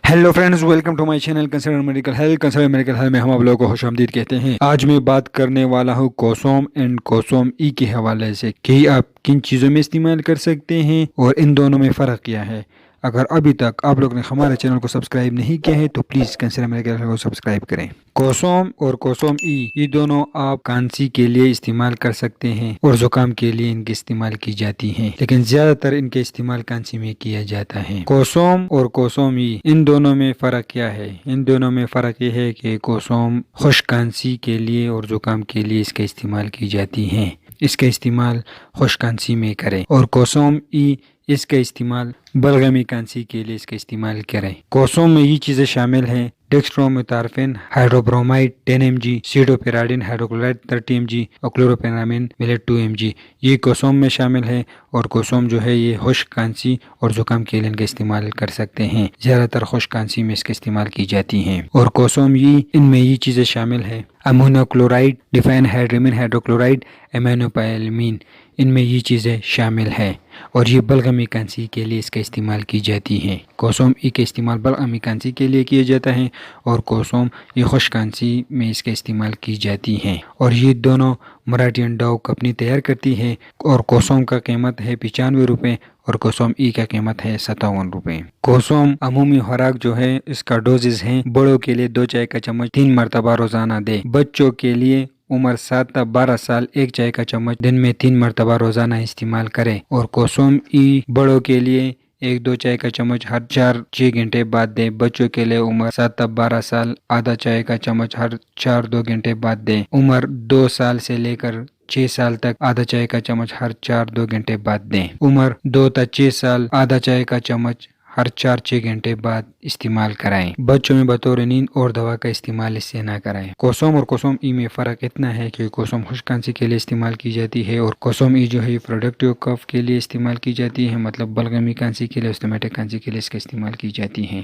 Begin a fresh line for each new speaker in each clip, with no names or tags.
Hello friends, welcome to my channel concern medical health. Concern medical health में हम आप लोगों को खुशामदीद कहते हैं। आज मैं बात करने वाला हूँ कोसोम एंड कोसोम ई के हवाले से कि आप किन चीज़ों में इस्तेमाल कर सकते हैं और इन दोनों में फ़र्क क्या है। अगर अभी तक आप लोग ने हमारे चैनल को सब्सक्राइब नहीं किया है तो प्लीज़ कंसर्न मेडिकल हेल्थ को सब्सक्राइब करें। कोसोम और कोसोम ई ये दोनों आप खांसी के लिए इस्तेमाल कर सकते हैं और जुकाम के लिए इनकी इस्तेमाल की जाती हैं, लेकिन ज्यादातर इनके इस्तेमाल खांसी में किया जाता है। कोसोम और कोसोम ई इन दोनों में फ़र्क क्या है? इन दोनों में फ़र्क ये है कि कोसोम खुश्क खांसी के लिए और जुकाम के लिए इसका इस्तेमाल की जाती हैं। इसका इस्तेमाल खुश्क खांसी में करें और कोसोम ई इसका इस्तेमाल बलगमी खांसी के लिए इसका इस्तेमाल करें। कोसोम में ये चीज़ें शामिल हैं: डेक्स्ट्रोमेथॉर्फिन हाइड्रोब्रोमाइड 10 mg, सीडोपेराडिन हाइड्रोक्लोराइड 30 mg और क्लोरोपेनामिन मिलेट 2 mg। ये कोसोम में शामिल है और कोसोम जो है ये खुश्क खांसी और जुकाम के लिए इनका इस्तेमाल कर सकते हैं। ज़्यादातर खुश्क खांसी में इसका इस्तेमाल की जाती हैं। और कोसोम ये इनमें ये चीज़ें शामिल हैं: अमोनोक्लोराइड, डिफेनहाइड्रामीन हाइड्रोक्लोराइड, एमाइनोपायलमीन, इनमें ये चीज़ें शामिल हैं और ये बलगमी खांसी के लिए इसका इस्तेमाल की जाती हैं। कोसोम ई का इस्तेमाल बलगमी खांसी के लिए किया जाता है और कोसोम ये खुश्क खांसी में इसका इस्तेमाल की जाती हैं। और ये दोनों मराठियन डॉग कंपनी तैयार करती है और कोसोम का कीमत है 95 रुपये और कोसोम ई का कीमत है 57 रुपये। कोसोम अमूमी खुराक जो है इसका डोजेज है: बड़ों के लिए 2 चाय का चम्मच 3 मरतबा रोजाना दे। बच्चों के लिए उम्र 7 से 12 साल 1 चाय का चम्मच दिन में 3 मरतबा रोजाना इस्तेमाल करें। और कोसोम ई बड़ों के लिए 1-2 चाय का चम्मच हर 4-6 घंटे बाद दें। बच्चों के लिए उम्र 7 से 12 साल आधा चाय का चम्मच हर 4-2 घंटे बाद दें। उम्र 2 साल से लेकर 6 साल तक आधा चाय का चम्मच हर 4-2 घंटे बाद दें। उम्र 2 से 6 साल आधा चाय का चम्मच हर 4-6 घंटे बाद इस्तेमाल कराएं। बच्चों में बतौर नींद और दवा का इस्तेमाल इससे ना कराएं। कोसोम और कोसोम ई में फ़र्क इतना है कि कोसोम खुश्क खांसी के लिए इस्तेमाल की जाती है और कोसोम ई जो है प्रोडक्टिव कफ के लिए इस्तेमाल की जाती है, मतलब बलगमी खांसी के लिए, ऑस्थमैटिक खांसी के लिए इसका इस्तेमाल की जाती है।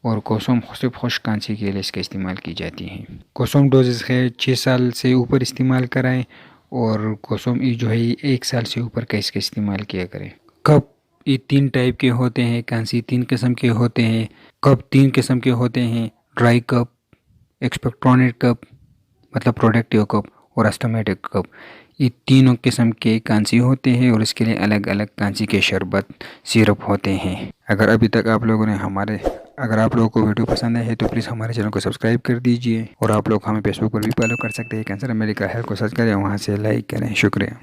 और कोसोम सिर्फ खुश्क खांसी के लिए इसका इस्तेमाल की जाती है। कोसोम डोजेज है 6 साल से ऊपर इस्तेमाल कराएँ और कोसोम ई जो है 1 साल से ऊपर का इसका इस्तेमाल किया करें। कफ ये 3 टाइप के होते हैं, खांसी 3 किस्म के होते हैं, कप 3 किस्म के होते हैं: ड्राई कप, एक्सपेक्टोरेट कप मतलब प्रोडक्टिव कप और ऑस्थमैटिक कप। ये तीनों किस्म के खांसी होते हैं और इसके लिए अलग अलग खांसी के शरबत सिरप होते हैं। अगर अभी तक आप लोगों ने अगर आप लोगों को वीडियो पसंद है तो प्लीज़ हमारे चैनल को सब्सक्राइब कर दीजिए और आप लोग हमें फेसबुक पर भी फॉलो कर सकते हैं। कंसर्न मेडिकल हेल्थ को सर्च करें, वहाँ से लाइक करें। शुक्रिया।